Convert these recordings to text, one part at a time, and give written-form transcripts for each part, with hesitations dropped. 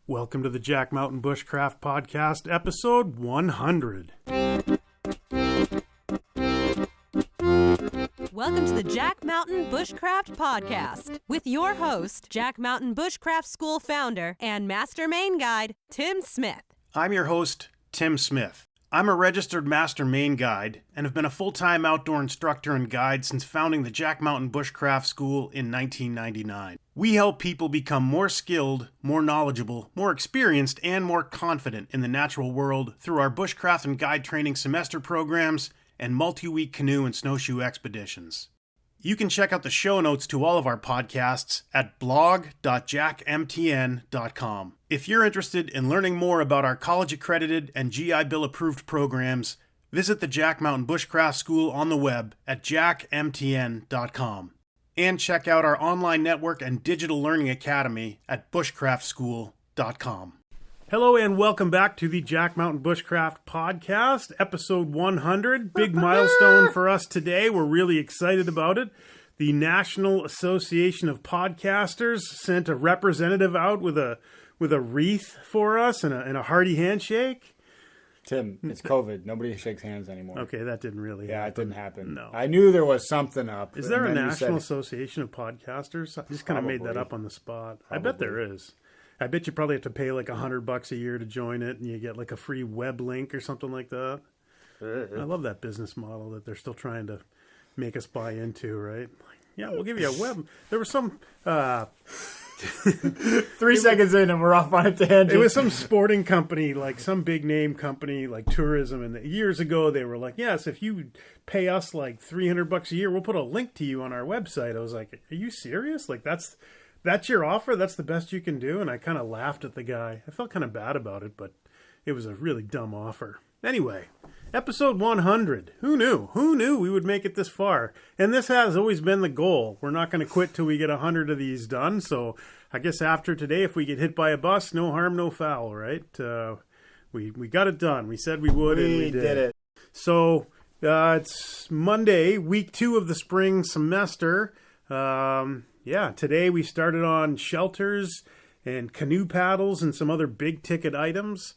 Welcome to the Jack Mountain Bushcraft Podcast, episode 100. Welcome to the Jack Mountain Bushcraft Podcast with your host, Jack Mountain Bushcraft School founder and Master Main Guide, Tim Smith. I'm your host, Tim Smith. I'm a registered Master Main Guide and have been a full-time outdoor instructor and guide since founding the Jack Mountain Bushcraft School in 1999. We help people become more skilled, more knowledgeable, more experienced, and more confident in the natural world through our bushcraft and guide training semester programs and multi-week canoe and snowshoe expeditions. You can check out the show notes to all of our podcasts at blog.jackmtn.com. If you're interested in learning more about our college-accredited and GI Bill-approved programs, visit the Jack Mountain Bushcraft School on the web at jackmtn.com. And check out our online network and digital learning academy at bushcraftschool.com. Hello and welcome back to the Jack Mountain Bushcraft Podcast, episode 100. Big milestone for us today. We're really excited about it. The National Association of Podcasters sent a representative out with a wreath for us and a hearty handshake. Tim, it's COVID. Nobody shakes hands anymore. Okay, that didn't really happen. Yeah, it didn't happen. No. I knew there was something up. Is there a National Association of Podcasters? I just kind of made that up on the spot. Probably. I bet there is. I bet you probably have to pay like $100 a year to join it, and you get like a free web link or something like that. I love that business model that they're still trying to make us buy into, right? Yeah, we'll give you a web. There was some... 3 seconds in and we're off on a tangent. It was some sporting company, like some big name company, like tourism. And years ago, they were like, yes, if you pay us like $300 a year, we'll put a link to you on our website. I was like, are you serious? Like, that's your offer? That's the best you can do? And I kind of laughed at the guy. I felt kind of bad about it, but it was a really dumb offer. Anyway, episode 100. Who knew? Who knew we would make it this far? And this has always been the goal. We're not going to quit till we get 100 of these done. So I guess after today, if we get hit by a bus, no harm, no foul, right? We got it done. We said we would, and we did it. So it's Monday, week 2 of the spring semester. Today we started on shelters and canoe paddles and some other big ticket items.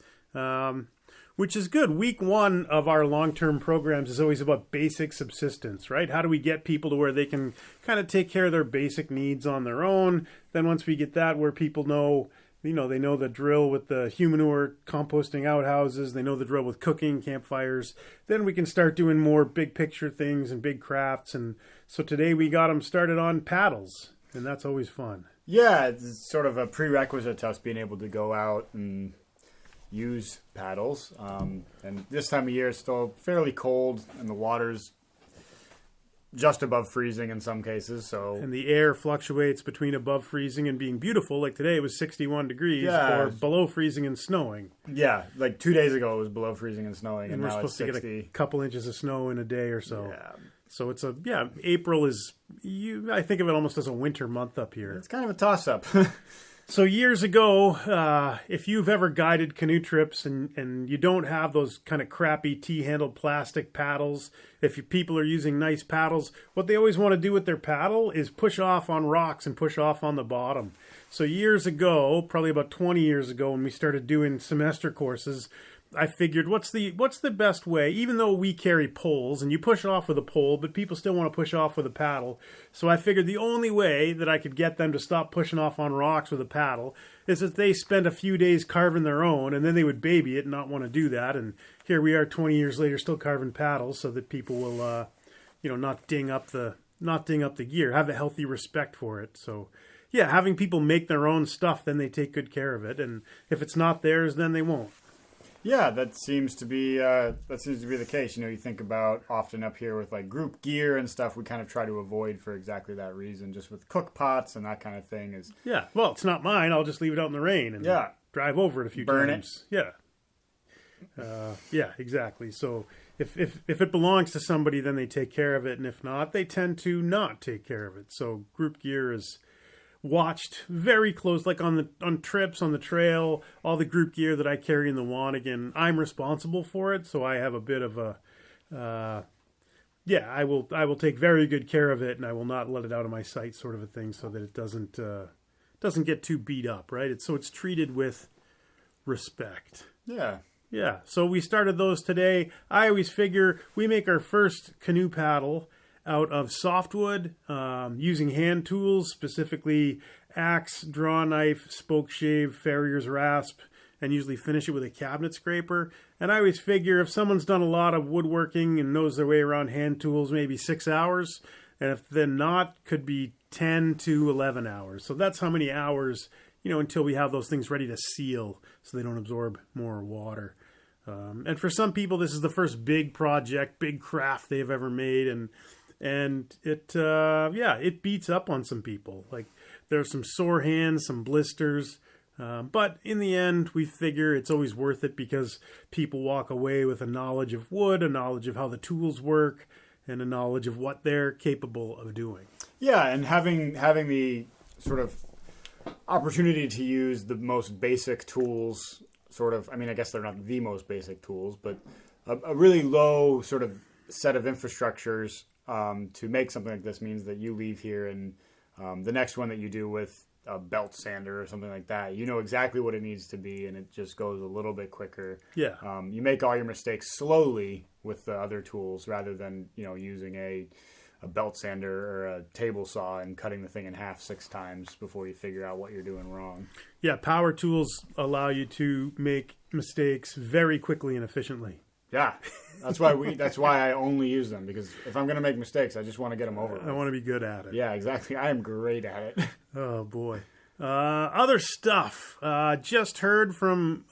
Which is good. Week 1 of our long-term programs is always about basic subsistence, right? How do we get people to where they can kind of take care of their basic needs on their own? Then once we get that, where people know, they know the drill with the humanure composting outhouses, they know the drill with cooking, campfires, then we can start doing more big picture things and big crafts. And so today we got them started on paddles, and that's always fun. Yeah, it's sort of a prerequisite to us being able to go out and use paddles, and this time of year it's still fairly cold and the water's just above freezing in some cases, and the air fluctuates between above freezing and being beautiful. Like today it was 61 degrees, or below freezing and snowing. Yeah, like 2 days ago it was below freezing and snowing, and we're now supposed it's 60. to get a couple inches of snow in a day or so. Yeah. So it's April is, I think of it almost as a winter month up here. It's kind of a toss-up. So years ago, if you've ever guided canoe trips and you don't have those kind of crappy T-handled plastic paddles, if your people are using nice paddles, what they always want to do with their paddle is push off on rocks and push off on the bottom. So years ago, probably about 20 years ago, when we started doing semester courses, I figured, what's the best way, even though we carry poles, and you push off with a pole, but people still want to push off with a paddle. So I figured the only way that I could get them to stop pushing off on rocks with a paddle is that they spend a few days carving their own, and then they would baby it and not want to do that. And here we are 20 years later still carving paddles so that people will, not ding up the gear, have a healthy respect for it. So yeah, having people make their own stuff, then they take good care of it. And if it's not theirs, then they won't. Yeah, that seems to be the case. You think about often up here with like group gear and stuff, we kind of try to avoid for exactly that reason, just with cook pots and that kind of thing. Well, it's not mine. I'll just leave it out in the rain and drive over it a few times. Burn it. Yeah, exactly. So if it belongs to somebody, then they take care of it, and if not, they tend to not take care of it. So group gear is watched very close, like on trips on the trail, all the group gear that I carry in the Wanigan, I'm responsible for it. So I have a bit of a, I will take very good care of it, and I will not let it out of my sight, sort of a thing, so that it doesn't get too beat up, right? It's treated with respect. Yeah. Yeah, so we started those today. I always figure we make our first canoe paddle out of softwood, using hand tools, specifically axe, draw knife, spoke shave, farrier's rasp, and usually finish it with a cabinet scraper. And I always figure if someone's done a lot of woodworking and knows their way around hand tools, maybe 6 hours, and if they're not, could be 10 to 11 hours. So that's how many hours, until we have those things ready to seal so they don't absorb more water. And for some people, this is the first big project, big craft they've ever made, and it beats up on some people. Like there's some sore hands, some blisters, but in the end, we figure it's always worth it because people walk away with a knowledge of wood, a knowledge of how the tools work, and a knowledge of what they're capable of doing. Yeah, and having the sort of opportunity to use the most basic tools. I guess they're not the most basic tools, but a really low sort of set of infrastructures to make something like this means that you leave here and the next one that you do with a belt sander or something like that, you know exactly what it needs to be, and it just goes a little bit quicker. Yeah. You make all your mistakes slowly with the other tools rather than, using a belt sander or a table saw and cutting the thing in half 6 times before you figure out what you're doing wrong. Yeah, power tools allow you to make mistakes very quickly and efficiently. Yeah, that's why I only use them, because if I'm going to make mistakes, I just want to get them over with. I want to be good at it. Yeah, exactly. I am great at it. Oh, boy. Other stuff. Just heard from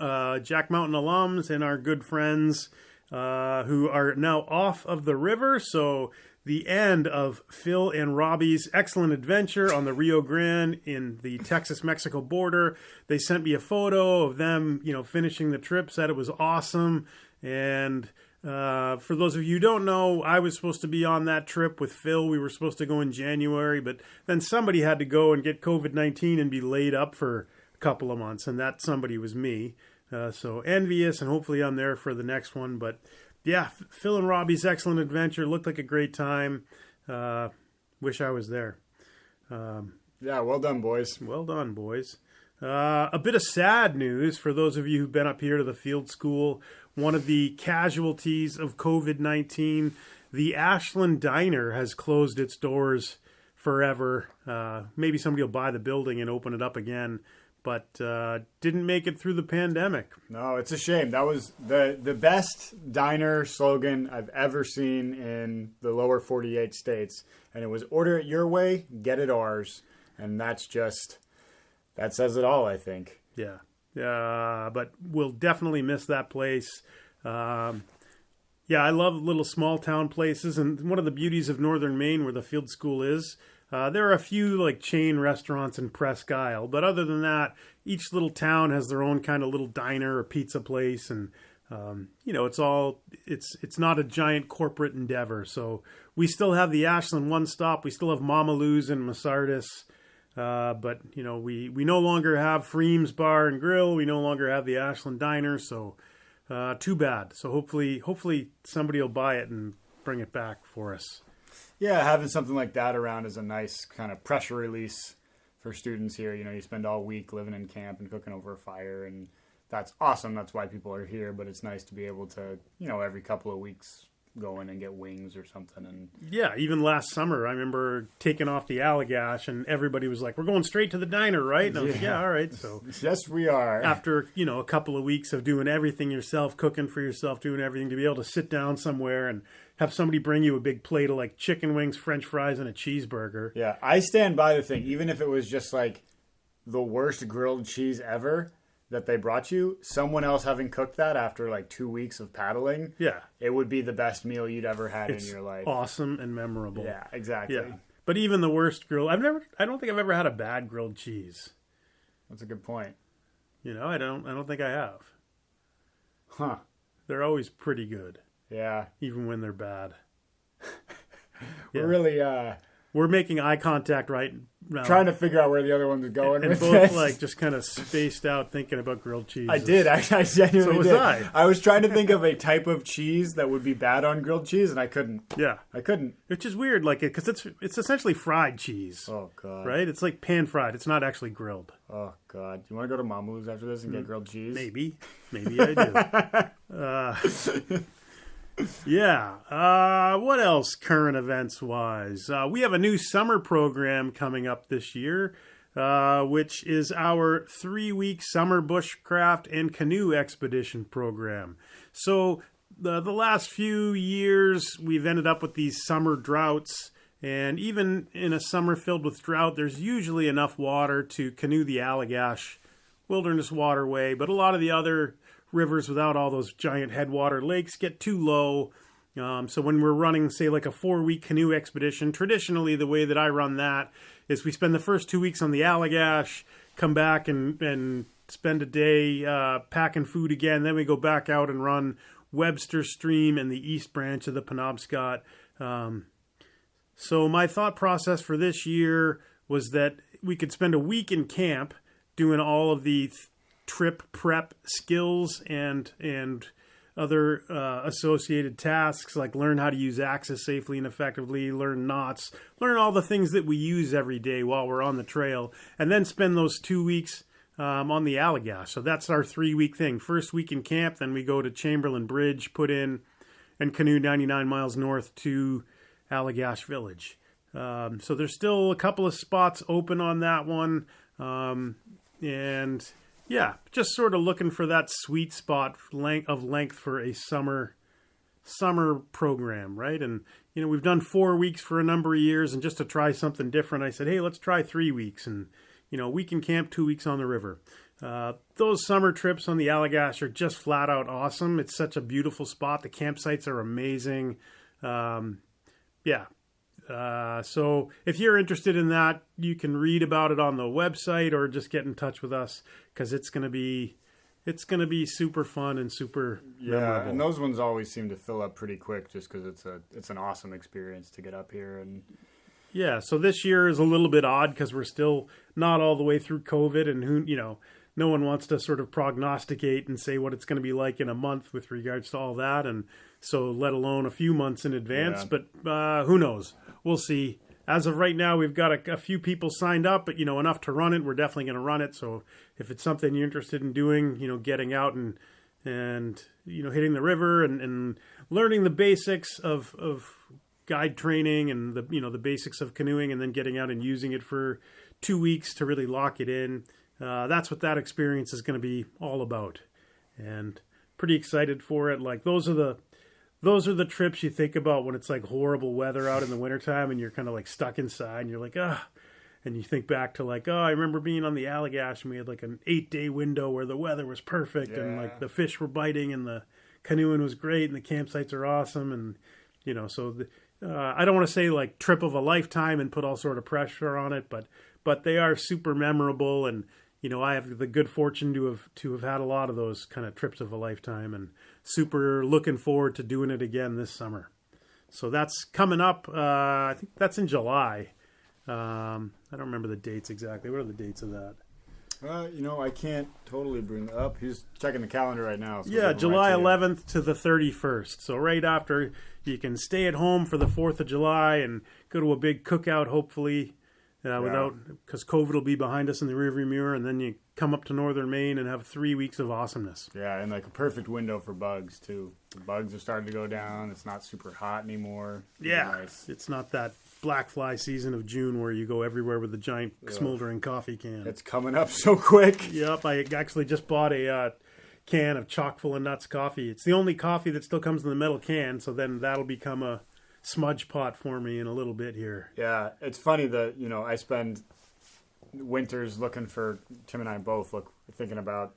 Jack Mountain alums and our good friends who are now off of the river. So the end of Phil and Robbie's excellent adventure on the Rio Grande in the Texas-Mexico border. They sent me a photo of them, finishing the trip, said it was awesome. And for those of you who don't know, I was supposed to be on that trip with Phil. We were supposed to go in January, but then somebody had to go and get COVID-19 and be laid up for a couple of months, and that somebody was me. So envious, and hopefully I'm there for the next one. But yeah, Phil and Robbie's excellent adventure looked like a great time. Wish I was there. Yeah, well done, boys. Well done, boys. A bit of sad news for those of you who've been up here to the field school. One of the casualties of COVID-19, the Ashland Diner has closed its doors forever. Maybe somebody will buy the building and open it up again, but didn't make it through the pandemic. No, it's a shame. That was the best diner slogan I've ever seen in the lower 48 states, and it was order it your way, get it ours, and that says it all, I think. Yeah. But we'll definitely miss that place. I love little small town places, and one of the beauties of northern Maine, where the field school is, there are a few like chain restaurants in Presque Isle, but other than that, each little town has their own kind of little diner or pizza place, and it's not a giant corporate endeavor. So we still have the Ashland One Stop, we still have Mama Lou's in Masardis. But we no longer have Freem's Bar and Grill. We no longer have the Ashland Diner. So, too bad. So hopefully somebody will buy it and bring it back for us. Yeah, having something like that around is a nice kind of pressure release for students here. You spend all week living in camp and cooking over a fire, and that's awesome. That's why people are here. But it's nice to be able to, every couple of weeks go in and get wings or something. And yeah, even last summer, I remember taking off the Allagash and everybody was like, we're going straight to the diner, right? And I was like, yeah, all right. So yes, we are. After, a couple of weeks of doing everything yourself, cooking for yourself, doing everything, to be able to sit down somewhere and have somebody bring you a big plate of like chicken wings, French fries, and a cheeseburger. Yeah, I stand by the thing. Even if it was just like the worst grilled cheese ever that they brought you, someone else having cooked that after like 2 weeks of paddling, yeah, it would be the best meal you'd ever had in your life. Awesome and memorable. Yeah, exactly. Yeah. But even the worst grilled, I don't think I've ever had a bad grilled cheese. That's a good point. I don't think I have. Huh. They're always pretty good. Yeah. Even when they're bad. We're really We're making eye contact right now. Trying to figure out where the other one's going. And both like just kind of spaced out thinking about grilled cheese. I did. I genuinely did. I was trying to think of a type of cheese that would be bad on grilled cheese, and I couldn't. Yeah. I couldn't. Which is weird, like, because it's essentially fried cheese. Oh, God. Right? It's like pan-fried. It's not actually grilled. Oh, God. You want to go to Mamu's after this and get grilled cheese? Maybe I do. Yeah. What else current events wise? We have a new summer program coming up this year, which is our 3-week summer bushcraft and canoe expedition program. So the last few years, we've ended up with these summer droughts. And even in a summer filled with drought, there's usually enough water to canoe the Allagash Wilderness Waterway. But a lot of the other rivers without all those giant headwater lakes get too low. So when we're running, say, like a 4-week canoe expedition, traditionally the way that I run that is we spend the first 2 weeks on the Allagash, come back and spend a day packing food again. Then we go back out and run Webster Stream and the East Branch of the Penobscot. So my thought process for this year was that we could spend a week in camp doing all of the trip prep skills and other associated tasks, like learn how to use axes safely and effectively, learn knots, learn all the things that we use every day while we're on the trail, and then spend those 2 weeks on the Allagash. So that's our 3-week thing. First week in camp, then we go to Chamberlain Bridge, put in, and canoe 99 miles north to Allagash Village. So there's still a couple of spots open on that one. And yeah, just sort of looking for that sweet spot of length for a summer program, right? And, we've done 4 weeks for a number of years, and just to try something different, I said, hey, let's try 3 weeks. And, week in camp, 2 weeks on the river. Those summer trips on the Allagash are just flat out awesome. It's such a beautiful spot. The campsites are amazing. So if you're interested in that, you can read about it on the website or just get in touch with us, because it's going to be super fun and super memorable. And those ones always seem to fill up pretty quick, just because it's an awesome experience to get up here. And yeah, so this year is a little bit odd because we're still not all the way through COVID, and no one wants to sort of prognosticate and say what it's going to be like in a month with regards to all that, and so let alone a few months in advance. Yeah. But who knows? We'll see. As of right now, we've got a few people signed up, but enough to run it. We're definitely going to run it. So if it's something you're interested in doing, getting out and hitting the river and learning the basics of guide training and the basics of canoeing, and then getting out and using it for 2 weeks to really lock it in. That's what that experience is going to be all about, and pretty excited for it. Like those are the trips you think about when it's like horrible weather out in the wintertime and you're kind of like stuck inside and you're like, and you think back to like, I remember being on the Allagash and we had like an 8-day window where the weather was perfect and like the fish were biting and the canoeing was great and the campsites are awesome. And, I don't want to say like trip of a lifetime and put all sort of pressure on it, but they are super memorable. And, I have the good fortune to have had a lot of those kind of trips of a lifetime, and super looking forward to doing it again this summer. So that's coming up. I think that's in July. I don't remember the dates exactly. What are the dates of that? I can't totally bring it up. He's checking the calendar right now. So yeah, July 11th to the 31st. So right after, you can stay at home for the 4th of July and go to a big cookout, hopefully. Because COVID will be behind us in the rearview mirror, and then you come up to northern Maine and have 3 weeks of awesomeness. Yeah, and like a perfect window for bugs too. The bugs are starting to go down. It's not super hot anymore. Nice. It's not that black fly season of June where you go everywhere with a giant smoldering coffee can. It's coming up so quick. Yep, I actually just bought a can of chock full of nuts coffee. It's the only coffee that still comes in the metal can, so then that'll become a smudge pot for me in a little bit here. Yeah, it's funny that I spend winters looking for, Tim and I both thinking about,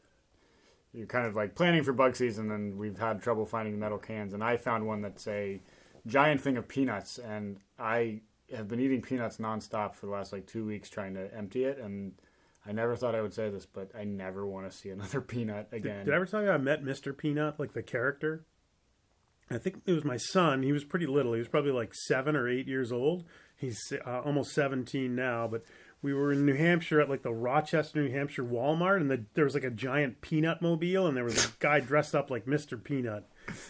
you're kind of like planning for bug season, and we've had trouble finding metal cans, and I found one that's a giant thing of peanuts, and I have been eating peanuts nonstop for the last 2 weeks trying to empty it, and I never thought I would say this, but I never want to see another peanut again. Did I ever tell you I met Mr. Peanut, like the character? I think it was my son. He was pretty little. He was probably like 7 or 8 years old. He's almost 17 now, but we were in New Hampshire at like the Rochester, New Hampshire Walmart, and there was like a giant peanut mobile, and there was a guy dressed up like Mr. Peanut.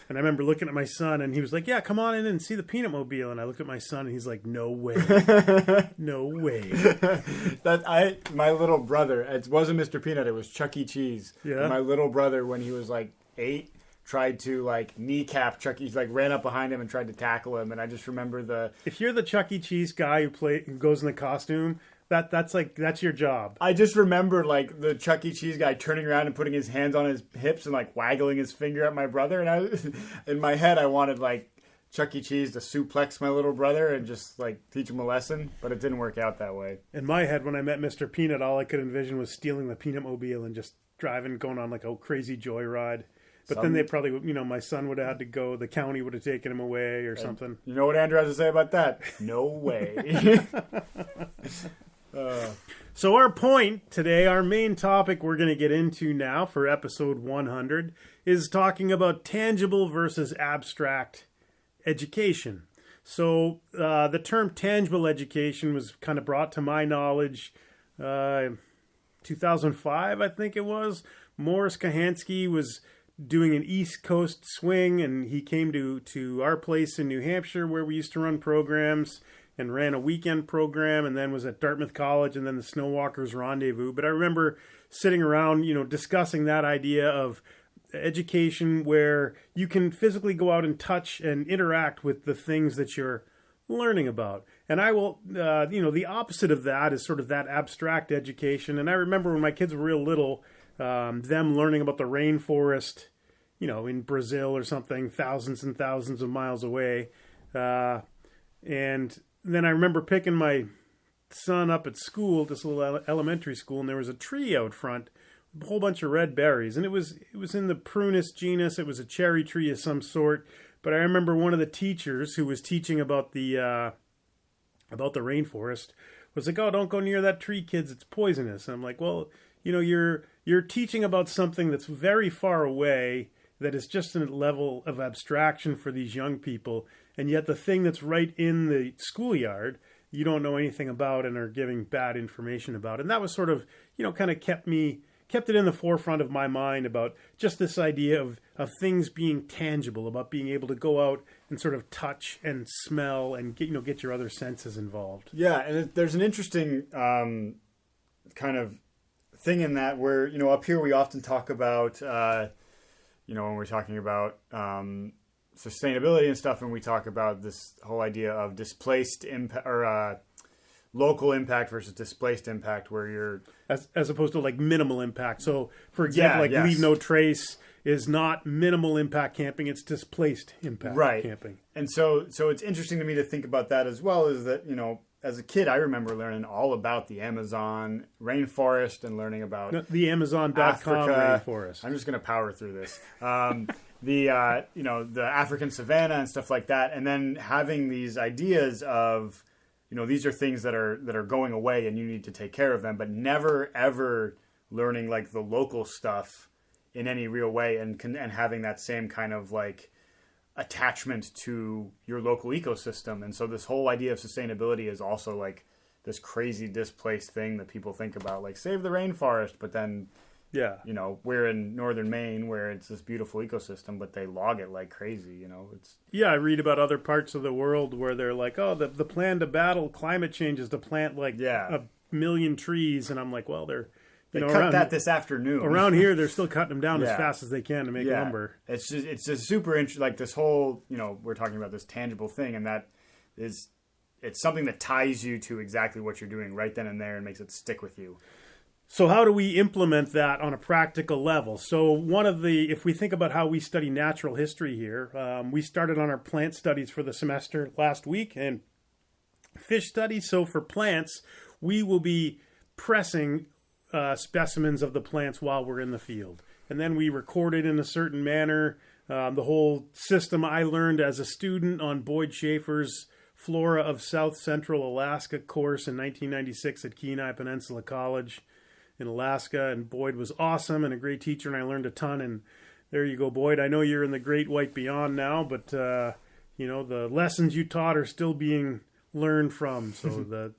And I remember looking at my son, and he was like, "Yeah, come on in and see the peanut mobile." And I looked at my son, and he's like, "No way, no way." My little brother, it wasn't Mr. Peanut, it was Chuck E. Cheese. Yeah. And my little brother, when he was like 8, tried to like kneecap Chuck E. Cheese, like ran up behind him and tried to tackle him. And I just remember if you're the Chuck E. Cheese guy who goes in the costume, that's your job. I just remember like the Chuck E. Cheese guy turning around and putting his hands on his hips and like waggling his finger at my brother. And in my head, I wanted like Chuck E. Cheese to suplex my little brother and just like teach him a lesson, but it didn't work out that way. In my head, when I met Mr. Peanut, all I could envision was stealing the peanut mobile and just driving, going on like a crazy joyride. But then they probably, my son would have had to go, the county would have taken him away or something. You know what Andrew has to say about that? No way. So our point today, our main topic we're going to get into now for episode 100 is talking about tangible versus abstract education. So the term tangible education was kind of brought to my knowledge 2005, I think it was. Morris Kahansky was doing an East Coast swing, and he came to our place in New Hampshire where we used to run programs, and ran a weekend program, and then was at Dartmouth College, and then the Snowwalkers Rendezvous. But I remember sitting around, discussing that idea of education where you can physically go out and touch and interact with the things that you're learning about. And I will, the opposite of that is sort of that abstract education. And I remember when my kids were real little, them learning about the rainforest, in Brazil or something, thousands and thousands of miles away. And then I remember picking my son up at school, this little elementary school, and there was a tree out front, a whole bunch of red berries, and it was in the Prunus genus. It was a cherry tree of some sort. But I remember one of the teachers who was teaching about the rainforest was like, "Oh, don't go near that tree, kids. It's poisonous." And I'm like, "Well, you're teaching about something that's very far away, that is just a level of abstraction for these young people, and yet the thing that's right in the schoolyard, you don't know anything about and are giving bad information about." And that was sort of, kind of kept it in the forefront of my mind about just this idea of things being tangible, about being able to go out and sort of touch and smell and get your other senses involved. Yeah, and there's an interesting kind of thing in that where, up here we often talk about when we're talking about sustainability and stuff, and we talk about this whole idea of displaced impact or local impact versus displaced impact, where you're as opposed to like minimal impact. So, for example, Leave No Trace is not minimal impact camping; it's displaced impact camping. And so it's interesting to me to think about that as well. Is that as a kid, I remember learning all about the Amazon rainforest and learning about the Amazon.com rainforest. I'm just going to power through this. The African savanna and stuff like that, and then having these ideas of, these are things that are going away and you need to take care of them, but never ever learning like the local stuff in any real way, and having that same kind of like attachment to your local ecosystem. And so this whole idea of sustainability is also like this crazy displaced thing that people think about, like save the rainforest, but then we're in northern Maine where it's this beautiful ecosystem, but they log it like crazy. I read about other parts of the world where they're like, oh, the plan to battle climate change is to plant like a million trees, and I'm like, well, they cut that this afternoon. Around here, they're still cutting them down as fast as they can to make lumber. It's just super interesting. Like this whole, we're talking about this tangible thing, and it's something that ties you to exactly what you're doing right then and there and makes it stick with you. So how do we implement that on a practical level? So if we think about how we study natural history here, we started on our plant studies for the semester last week and fish studies. So for plants, we will be pressing specimens of the plants while we're in the field. And then we record it in a certain manner. The whole system I learned as a student on Boyd Schaefer's Flora of South Central Alaska course in 1996 at Kenai Peninsula College in Alaska. And Boyd was awesome and a great teacher, and I learned a ton. And There you go, Boyd. I know you're in the great white beyond now, but the lessons you taught are still being learned from. So the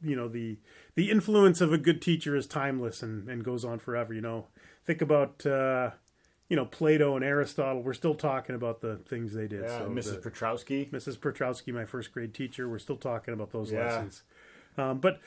influence of a good teacher is timeless and goes on forever. Think about Plato and Aristotle. We're still talking about the things they did. Yeah, so Mrs. Petrowski, my first grade teacher. We're still talking about those Yeah. lessons. But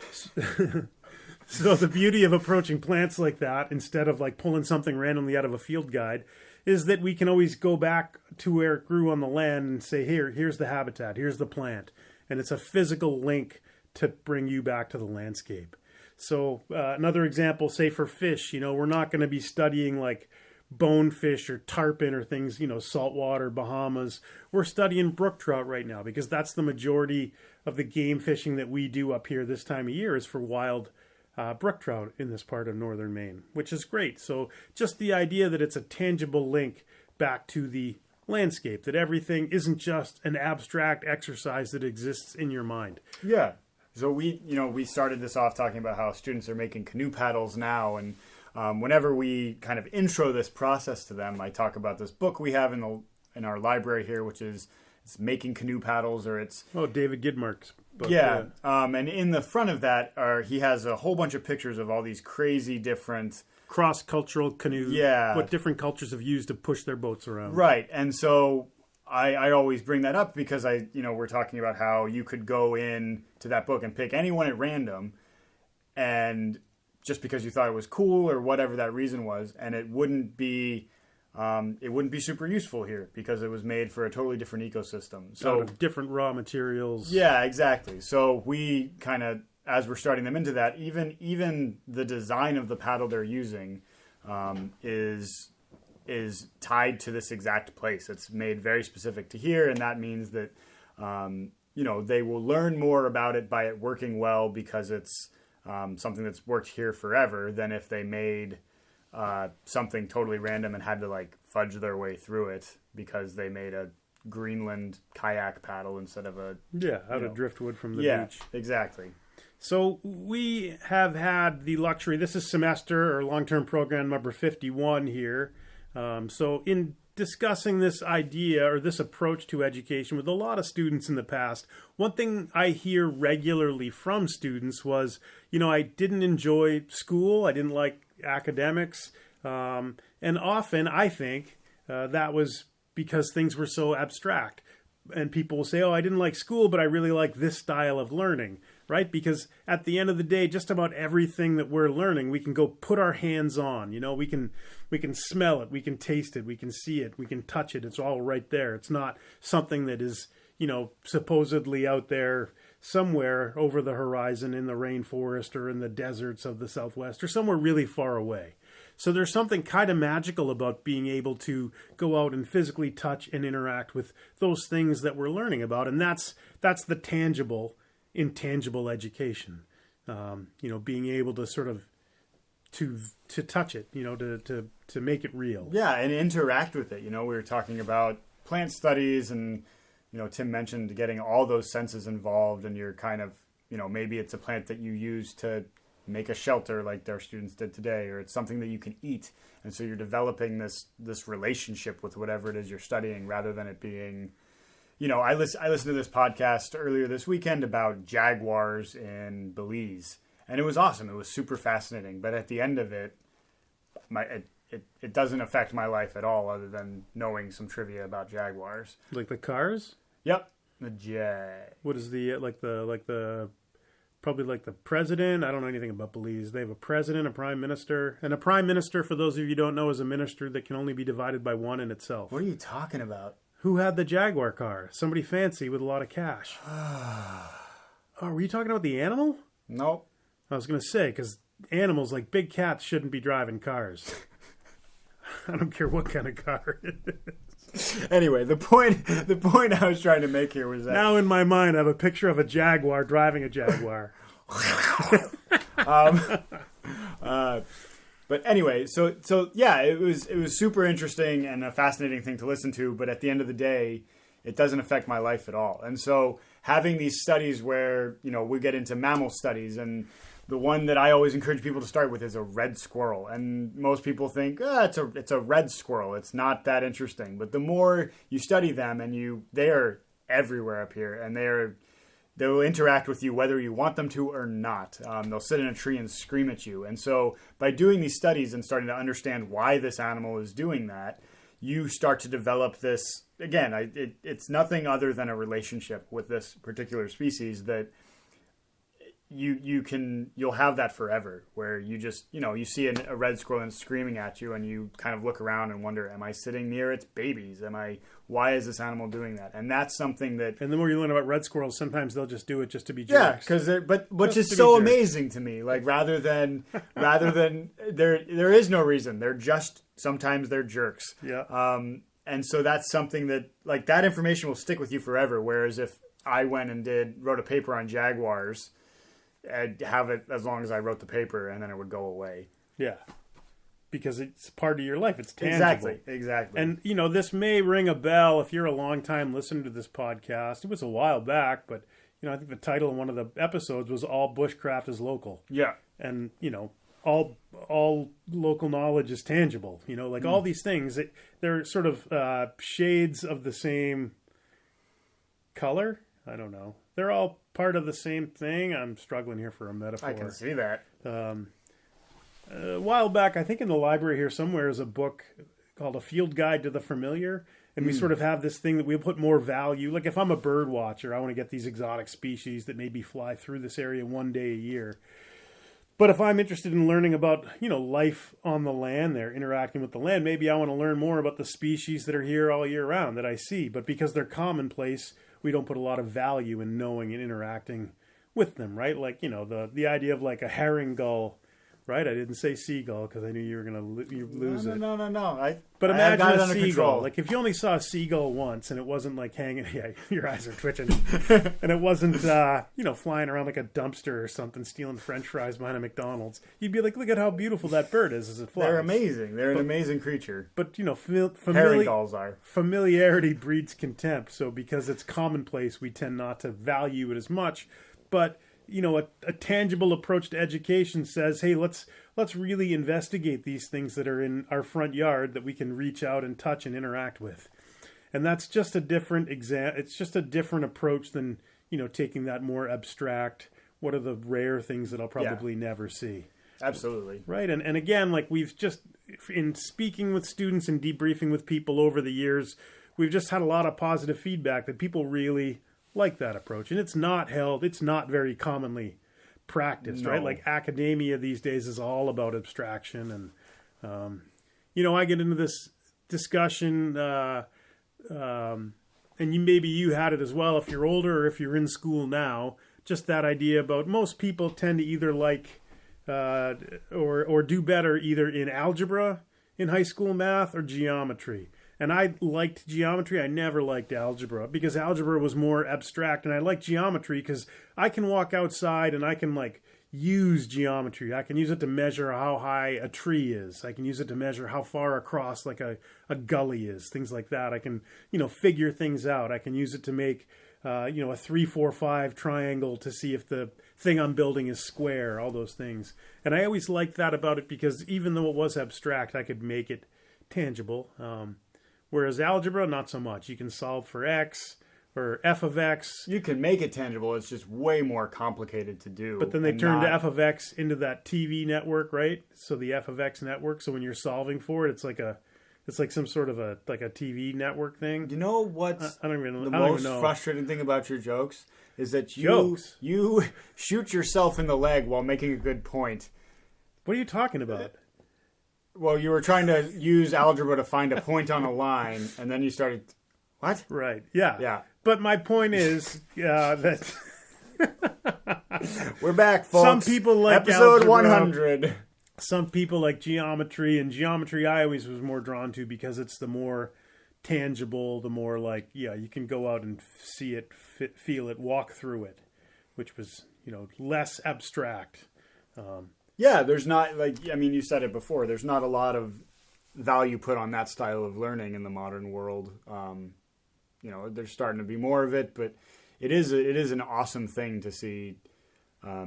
so the beauty of approaching plants like that, instead of like pulling something randomly out of a field guide, is that we can always go back to where it grew on the land and say, here's the habitat, here's the plant. And it's a physical link to bring you back to the landscape. So another example, say for fish, we're not going to be studying like bonefish or tarpon or things, saltwater, Bahamas. We're studying brook trout right now because that's the majority of the game fishing that we do up here this time of year is for wild brook trout in this part of northern Maine, which is great. So just the idea that it's a tangible link back to the landscape, that everything isn't just an abstract exercise that exists in your mind. Yeah. So we started this off talking about how students are making canoe paddles now, and whenever we kind of intro this process to them, I talk about this book we have in our library here, which is it's Making Canoe Paddles, or it's David Gidmark's book. Yeah. And in the front of that he has a whole bunch of pictures of all these crazy different cross-cultural canoes. Yeah. What different cultures have used to push their boats around. Right. And so I always bring that up because we're talking about how you could go in to that book and pick anyone at random, and just because you thought it was cool or whatever that reason was, and it wouldn't be super useful here because it was made for a totally different ecosystem. So out of different raw materials. Yeah, exactly. So we kind of, as we're starting them into that, even the design of the paddle they're using is tied to this exact place. It's made very specific to here, and that means that they will learn more about it by it working well because it's something that's worked here forever than if they made something totally random and had to like fudge their way through it because they made a Greenland kayak paddle instead of a out of driftwood from the beach. Yeah, exactly. So we have had the luxury. This is semester or long-term program number 51 here. So in discussing this idea or this approach to education with a lot of students in the past, one thing I hear regularly from students was, I didn't enjoy school. I didn't like academics. And often I think that was because things were so abstract. And people will say, I didn't like school, but I really like this style of learning, right? Because at the end of the day, just about everything that we're learning, we can go put our hands on. We can smell it, we can taste it, we can see it, we can touch it. It's all right there. It's not something that is, supposedly out there somewhere over the horizon in the rainforest or in the deserts of the Southwest or somewhere really far away. So there's something kind of magical about being able to go out and physically touch and interact with those things that we're learning about. And that's the tangible, intangible education. Being able to sort of to touch it, to make it real. Yeah, and interact with it. We were talking about plant studies and, Tim mentioned getting all those senses involved, and you're kind of, maybe it's a plant that you use to make a shelter like our students did today, or it's something that you can eat. And so you're developing this relationship with whatever it is you're studying rather than it being, I listened to this podcast earlier this weekend about jaguars in Belize, and it was awesome. It was super fascinating. But at the end of it, it doesn't affect my life at all other than knowing some trivia about jaguars. Like the cars? Yep. The Jag. What is the probably like the president? I don't know anything about Belize. They have a president, a prime minister. And a prime minister, for those of you who don't know, is a minister that can only be divided by one in itself. What are you talking about? Who had the Jaguar car? Somebody fancy with a lot of cash. Were you talking about the animal? Nope. I was going to say, because animals like big cats shouldn't be driving cars. I don't care what kind of car it is. Anyway, the point I was trying to make here was that now in my mind I have a picture of a jaguar driving a jaguar. But anyway, so yeah, it was super interesting and a fascinating thing to listen to. But at the end of the day, it doesn't affect my life at all. And so having these studies where we get into mammal studies and the one that I always encourage people to start with is a red squirrel. And most people think, it's a red squirrel. It's not that interesting. But the more you study them, and they are everywhere up here, and they'll interact with you whether you want them to or not. They'll sit in a tree and scream at you. And so by doing these studies and starting to understand why this animal is doing that, you start to develop this, again, it's nothing other than a relationship with this particular species that you'll have that forever, where you just, you see a red squirrel and screaming at you, and you kind of look around and wonder, am I sitting near its babies? Why is this animal doing that? And that's something that... And the more you learn about red squirrels, sometimes they'll just do it just to be jerks. Yeah, which is so amazing to me. Like, rather than there is no reason. Sometimes they're jerks. Yeah. And so that's something that, like, that information will stick with you forever. Whereas if I went and wrote a paper on jaguars, I'd have it as long as I wrote the paper, and then it would go away. Yeah. Because it's part of your life. It's tangible. Exactly. And, this may ring a bell if you're a long-time listener to this podcast. It was a while back, but, I think the title of one of the episodes was All Bushcraft is Local. Yeah. And, all local knowledge is tangible. All these things, they're sort of shades of the same color. I don't know. They're all part of the same thing. I'm struggling here for a metaphor. I can see that. A while back, I think in the library here somewhere is a book called A Field Guide to the Familiar. And we sort of have this thing that we put more value. Like if I'm a bird watcher, I want to get these exotic species that maybe fly through this area one day a year. But if I'm interested in learning about, life on the land there, interacting with the land, maybe I want to learn more about the species that are here all year round that I see. But because they're commonplace, we don't put a lot of value in knowing and interacting with them, right? Like, the idea of like a herring gull, right? I didn't say seagull because I knew you were going to lose it. No. But imagine a seagull. Control. Like if you only saw a seagull once and it wasn't like hanging, yeah, your eyes are twitching, and it wasn't, flying around like a dumpster or something, stealing French fries behind a McDonald's, you'd be like, look at how beautiful that bird is as it flies. They're amazing. They're an amazing creature. But, Herring gulls are. Familiarity breeds contempt. So because it's commonplace, we tend not to value it as much. But a tangible approach to education says, hey, let's really investigate these things that are in our front yard that we can reach out and touch and interact with. And that's just a different it's just a different approach than, taking that more abstract, what are the rare things that I'll probably never see. Absolutely. Right. And again, like we've just, in speaking with students and debriefing with people over the years, we've just had a lot of positive feedback that people really like that approach. And it's not very commonly practiced, right? Like academia these days is all about abstraction. And, I get into this discussion, and maybe you had it as well if you're older or if you're in school now, just that idea about most people tend to either like or do better either in algebra in high school math or geometry. And I liked geometry. I never liked algebra because algebra was more abstract. And I like geometry because I can walk outside and I can use geometry. I can use it to measure how high a tree is. I can use it to measure how far across a gully is, things like that. I can, figure things out. I can use it to make, a 3, 4, 5 triangle to see if the thing I'm building is square, all those things. And I always liked that about it because even though it was abstract, I could make it tangible. Whereas algebra, not so much. You can solve for x or f of x. You can make it tangible. It's just way more complicated to do. But then they turned f of x into that TV network, right? So the f of x network. So when you're solving for it, it's like some sort of a TV network thing. You know what's I don't even the know. most frustrating thing about your jokes is that you shoot yourself in the leg while making a good point. What are you talking about? Well, you were trying to use algebra to find a point on a line, and then you started... What? Right, yeah. Yeah. But my point is that... We're back, folks. Some people like Episode algebra. 100. Some people like geometry, and geometry I always was more drawn to because it's the more tangible, the more you can go out and see it, feel it, walk through it, which was, less abstract. Yeah, there's not, you said it before, there's not a lot of value put on that style of learning in the modern world. There's starting to be more of it, but it is an awesome thing to see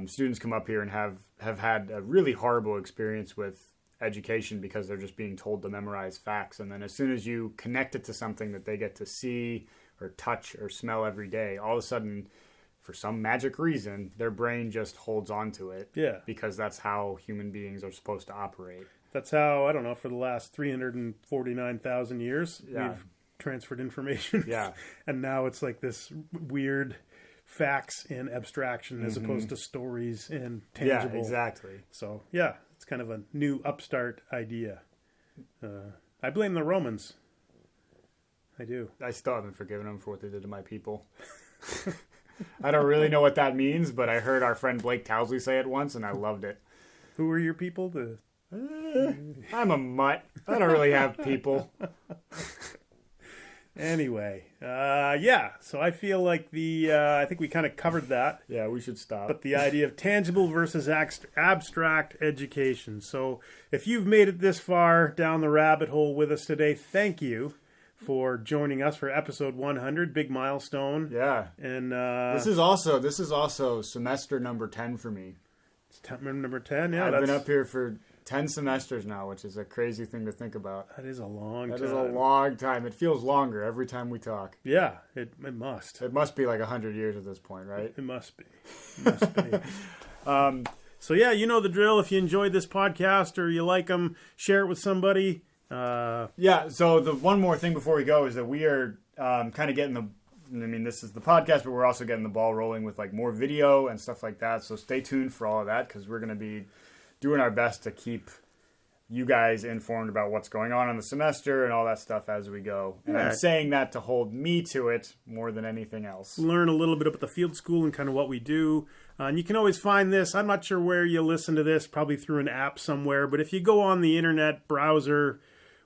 students come up here and have have had a really horrible experience with education because they're just being told to memorize facts. And then as soon as you connect it to something that they get to see or touch or smell every day, all of a sudden, for some magic reason, their brain just holds on to it. Yeah. Because that's how human beings are supposed to operate. That's how, I don't know, for the last 349,000 years, we've transferred information. Yeah. And now it's like this weird facts and abstraction as opposed to stories and tangible. Yeah, exactly. So, yeah, it's kind of a new upstart idea. I blame the Romans. I do. I still haven't forgiven them for what they did to my people. I don't really know what that means, but I heard our friend Blake Towsley say it once, and I loved it. Who are your people? I'm a mutt. I don't really have people. Anyway, so I feel like I think we kind of covered that. Yeah, we should stop. But the idea of tangible versus abstract education. So if you've made it this far down the rabbit hole with us today, thank you for joining us for episode 100, big milestone. Yeah. And this is also semester number 10 for me. It's number 10, yeah. I've been up here for 10 semesters now, which is a crazy thing to think about. That is a long time. That is a long time. It feels longer every time we talk. Yeah, it must. It must be like 100 years at this point, right? It must be. It must be. So yeah, you know the drill. If you enjoyed this podcast or you like them, share it with somebody. Yeah, so the one more thing before we go is that we are kind of getting this is the podcast, but we're also getting the ball rolling with like more video and stuff like that. So stay tuned for all of that because we're going to be doing our best to keep you guys informed about what's going on in the semester and all that stuff as we go. And I'm saying that to hold me to it more than anything else. Learn a little bit about the field school and kind of what we do. And you can always find this. I'm not sure where you listen to this, probably through an app somewhere. But if you go on the internet browser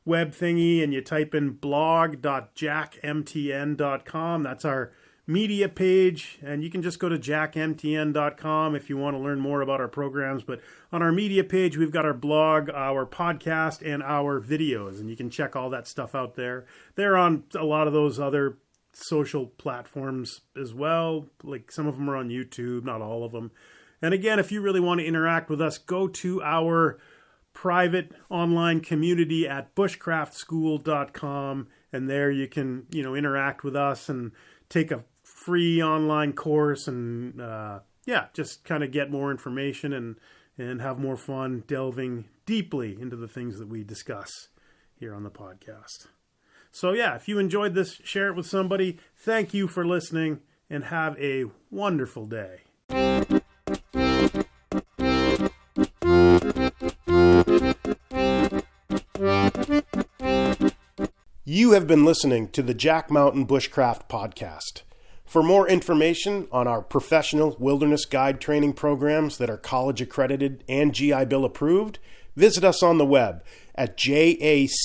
web thingy and you type in blog.jackmtn.com, that's our media page, and you can just go to jackmtn.com if you want to learn more about our programs. But on our media page, we've got our blog, our podcast, and our videos, and you can check all that stuff out there. They're on a lot of those other social platforms as well. Like some of them are on YouTube, not all of them. And again, if you really want to interact with us, go to our private online community at bushcraftschool.com, and there you can, interact with us and take a free online course and just kind of get more information and have more fun delving deeply into the things that we discuss here on the podcast. So yeah, if you enjoyed this, share it with somebody. Thank you for listening and have a wonderful day. You have been listening to the Jack Mountain Bushcraft Podcast. For more information on our professional wilderness guide training programs that are college accredited and GI Bill approved, visit us on the web at jackmtn.com.